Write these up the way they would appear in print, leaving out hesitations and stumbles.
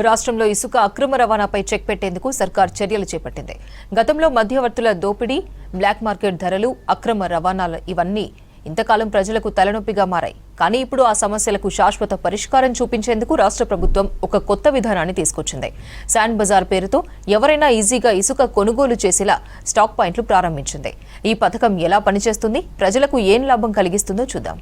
రాష్ట్రంలో ఇసుక అక్రమ రవాణాపై చెక్ పెట్టేందుకు సర్కార్ చర్యలు చేపట్టింది. గతంలో మధ్యవర్తుల దోపిడీ, బ్లాక్ మార్కెట్ ధరలు, అక్రమ రవాణాలు ఇవన్నీ ఇంతకాలం ప్రజలకు తలనొప్పిగా మారాయి. కానీ ఇప్పుడు ఆ సమస్యలకు శాశ్వత పరిష్కారం చూపించేందుకు రాష్ట్ర ప్రభుత్వం ఒక కొత్త విధానాన్ని తీసుకొచ్చింది. శాండ్ బజార్ పేరుతో ఎవరైనా ఈజీగా ఇసుక కొనుగోలు చేసేలా స్టాక్ పాయింట్లు ప్రారంభించింది. ఈ పథకం ఎలా పనిచేస్తుంది, ప్రజలకు ఏం లాభం కలిగిస్తుందో చూద్దాం.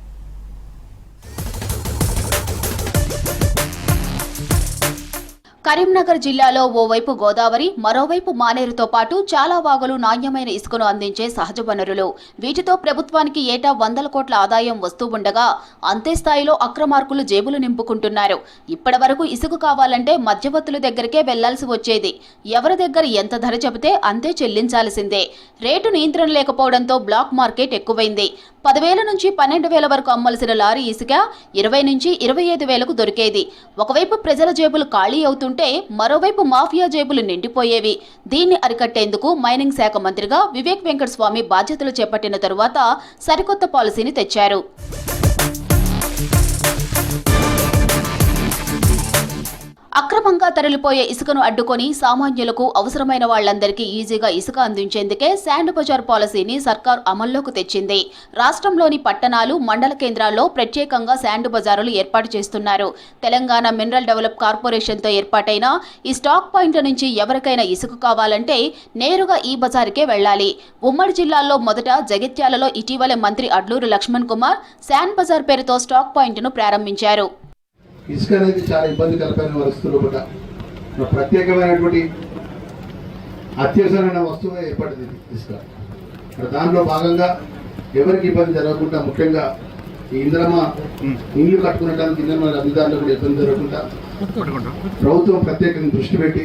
కరీంనగర్ జిల్లాలో ఓవైపు గోదావరి, మరోవైపు మానేరుతో పాటు చాలా వాగులు నాణ్యమైన ఇసుకను అందించే సహజ వనరులు. వీటితో ప్రభుత్వానికి ఏటా 100 కోట్ల ఆదాయం వస్తూ ఉండగా అంతే స్థాయిలో అక్రమార్కులు జేబులు నింపుకుంటున్నారు. ఇప్పటివరకు ఇసుక కావాలంటే మధ్యవర్తుల దగ్గరికే వెళ్లాల్సి వచ్చేది. ఎవరి దగ్గర ఎంత ధర చెబితే అంతే చెల్లించాల్సిందే. రేటు నియంత్రణ లేకపోవడంతో బ్లాక్ మార్కెట్ ఎక్కువైంది. 10,000 నుంచి 12,000 వరకు అమ్మాల్సిన లారీ ఇసుక 20 నుంచి 25,000కు దొరికేది. ఒకవైపు ప్రజల జేబులు ఖాళీ అవుతుంటే మరోవైపు మాఫియా జేబులు నిండిపోయేవి. దీన్ని అరికట్టేందుకు మైనింగ్ శాఖ మంత్రిగా వివేక్ వెంకటస్వామి బాధ్యతలు చేపట్టిన తరువాత సరికొత్త పాలసీని తెచ్చారు. అక్రమంగా తరలిపోయే ఇసుకను అడ్డుకొని సామాన్యులకు, అవసరమైన వాళ్లందరికీ ఈజీగా ఇసుక అందించేందుకే శాండ్ బజార్ పాలసీని సర్కార్ అమల్లోకి తెచ్చింది. రాష్ట్రంలోని పట్టణాలు, మండల కేంద్రాల్లో ప్రత్యేకంగా శాండ్ బజారులు ఏర్పాటు చేస్తున్నారు. తెలంగాణ మినరల్ డెవలప్ కార్పొరేషన్తో ఏర్పాటైన ఈ స్టాక్ పాయింట్ల నుంచి ఎవరికైనా ఇసుక కావాలంటే నేరుగా ఈ బజారుకే వెళ్లాలి. ఉమ్మడి జిల్లాల్లో మొదట జగిత్యాలలో ఇటీవలే మంత్రి అడ్లూరు లక్ష్మణ్ కుమార్ శాండ్ బజార్ పేరుతో స్టాక్ పాయింట్ను ప్రారంభించారు. ఇసుక అనేది చాలా ఇబ్బందికరమైన వస్తువులు కూడా ప్రత్యేకమైనటువంటి అత్యవసరమైన వస్తువుగా ఏర్పడింది ఇసుక. దాంట్లో భాగంగా ఎవరికి ఇబ్బంది జరగకుండా, ముఖ్యంగా ఈ ఇంద్రమ్మ ఇల్లు కట్టుకునేటానికి ఇంద్రమ్మ లబ్ధిదారులు కూడా ఇబ్బంది జరగకుండా ప్రభుత్వం ప్రత్యేకంగా దృష్టి పెట్టి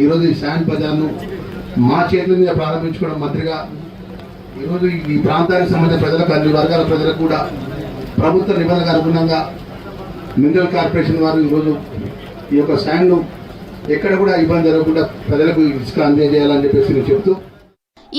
ఈరోజు ఈ శాండ్ బజార్ను మా చేతుల మీద ప్రారంభించుకోవడం మంత్రిగా ఈరోజు ఈ ప్రాంతానికి సంబంధించిన ప్రజలకు, అన్ని వర్గాల ప్రజలకు కూడా ప్రభుత్వ నిబంధనలకు అనుగుణంగా మినరల్ కార్పొరేషన్ వారు ఈరోజు ఈ యొక్క శాండ్ను ఎక్కడ కూడా ఇబ్బంది జరగకుండా ప్రజలకు ఇసుక అందజేయాలని చెప్పేసి నేను చెప్తూ,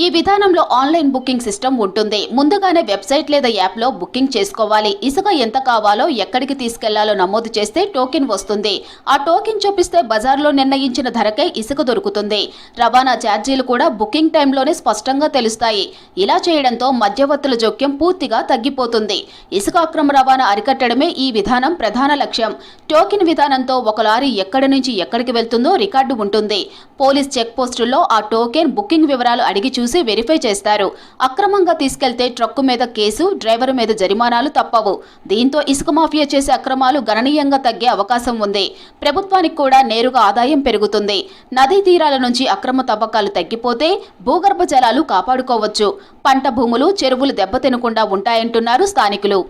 ఈ విధానంలో ఆన్లైన్ బుకింగ్ సిస్టమ్ ఉంటుంది. ముందుగానే వెబ్సైట్ లేదా యాప్లో బుకింగ్ చేసుకోవాలి. ఇసుక ఎంత కావాలో, ఎక్కడికి తీసుకెళ్లాలో నమోదు చేస్తే టోకెన్ వస్తుంది. ఆ టోకెన్ చూపిస్తే బజార్లో నిర్ణయించిన ధరకే ఇసుక దొరుకుతుంది. రవాణా ఛార్జీలు కూడా బుకింగ్ టైంలోనే స్పష్టంగా తెలుస్తాయి. ఇలా చేయడంతో మధ్యవర్తుల జోక్యం పూర్తిగా తగ్గిపోతుంది. ఇసుక అక్రమ రవాణా అరికట్టడమే ఈ విధానం ప్రధాన లక్ష్యం. టోకెన్ విధానంతో ఒక లారీ ఎక్కడి నుంచి ఎక్కడికి వెళ్తుందో రికార్డు ఉంటుంది. పోలీస్ చెక్ పోస్టుల్లో ఆ టోకెన్, బుకింగ్ వివరాలు అడిగి చూసి వెరిఫై చేస్తారు. అక్రమంగా తీసుకెళ్తే ట్రక్కు మీద కేసు, డ్రైవర్ మీద జరిమానాలు తప్పవు. దీంతో ఇసుక మాఫియా చేసే అక్రమాలు గణనీయంగా తగ్గే అవకాశం ఉంది. ప్రభుత్వానికి కూడా నేరుగా ఆదాయం పెరుగుతుంది. నదీ తీరాల నుంచి అక్రమ తవ్వకాలు తగ్గిపోతే భూగర్భ జలాలు కాపాడుకోవచ్చు. పంట భూములు, చెరువులు దెబ్బతినకుండా ఉంటాయంటున్నారు స్థానికులు.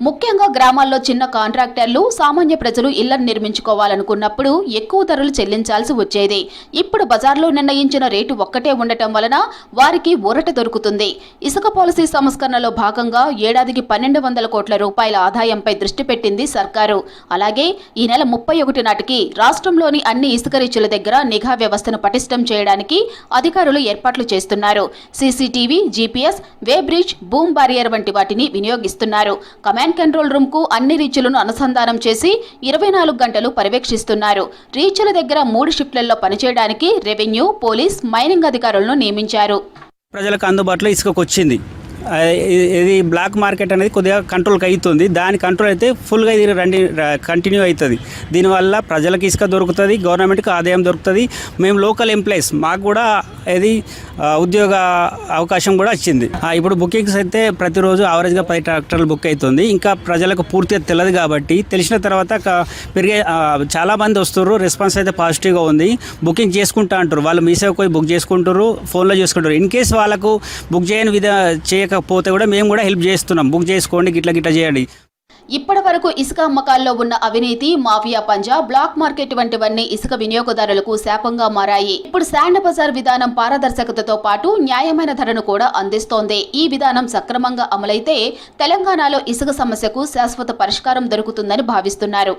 ముఖ్యంగా గ్రామాల్లో చిన్న కాంట్రాక్టర్లు, సామాన్య ప్రజలు ఇళ్లను నిర్మించుకోవాలనుకున్నప్పుడు ఎక్కువ ధరలు చెల్లించాల్సి వచ్చేది. ఇప్పుడు బజార్లో నిర్ణయించిన రేటు ఒక్కటే ఉండటం వలన వారికి ఊరట దొరుకుతుంది. ఇసుక పాలసీ సంస్కరణలో భాగంగా ఏడాదికి 1,200 కోట్ల రూపాయల ఆదాయంపై దృష్టి పెట్టింది సర్కారు. అలాగే ఈ నెల 31 నాటికి రాష్ట్రంలోని అన్ని ఇసుక రీచుల దగ్గర నిఘా వ్యవస్థను పటిష్టం చేయడానికి అధికారులు ఏర్పాట్లు చేస్తున్నారు. సీసీటీవీ, జీపీఎస్, వే బ్రిడ్జ్, బూమ్ బారియర్ వంటి వాటిని వినియోగిస్తున్నారు. కమాండ్ కంట్రోల్ రూమ్ కు అన్ని రీచ్లను అనుసంధానం చేసి 24 గంటలు పర్యవేక్షిస్తున్నారు. రీచ్ల దగ్గర 3 షిఫ్ట్లలో పనిచేయడానికి రెవెన్యూ, పోలీస్, మైనింగ్ అధికారులను నియమించారు. ప్రజలకు అందుబాటులో ఇసుకకు వచ్చింది. ఇది బ్లాక్ మార్కెట్ అనేది కొద్దిగా కంట్రోల్కి అవుతుంది. దాని కంట్రోల్ అయితే ఫుల్గా ఇది కంటిన్యూ అవుతుంది. దీనివల్ల ప్రజలకు ఇసుక దొరుకుతుంది, గవర్నమెంట్కి ఆదాయం దొరుకుతుంది. మేము లోకల్ ఎంప్లాయీస్, మాకు కూడా ఇది ఉద్యోగ అవకాశం కూడా వచ్చింది. ఇప్పుడు బుకింగ్స్ అయితే ప్రతిరోజు యావరేజ్గా 10 ట్రాక్టర్లు బుక్ అవుతుంది. ఇంకా ప్రజలకు పూర్తిగా తెలియదు కాబట్టి తెలిసిన తర్వాత పెరిగే చాలామంది వస్తున్నారు. రెస్పాన్స్ అయితే పాజిటివ్గా ఉంది. బుకింగ్ చేసుకుంటా అంటారు. వాళ్ళు మీ సేవకు పోయి బుక్ చేసుకుంటారు, ఫోన్లో చేసుకుంటారు. ఇన్ కేసు వాళ్ళకు బుక్ చేయకపోతే కూడా మేము కూడా హెల్ప్ చేస్తున్నాం. బుక్ చేసుకోండి, గిట్ల చేయండి. ఇప్పటి వరకు ఇసుక అమ్మకాల్లో ఉన్న అవినీతి, మాఫియా పంజా, బ్లాక్ మార్కెట్ వంటివన్నీ ఇసుక వినియోగదారులకు శాపంగా మారాయి. ఇప్పుడు శాండ్ బజార్ విధానం పారదర్శకతతో పాటు న్యాయమైన ధరను కూడా అందిస్తోంది. ఈ విధానం సక్రమంగా అమలైతే తెలంగాణలో ఇసుక సమస్యకు శాశ్వత పరిష్కారం దొరుకుతుందని భావిస్తున్నారు.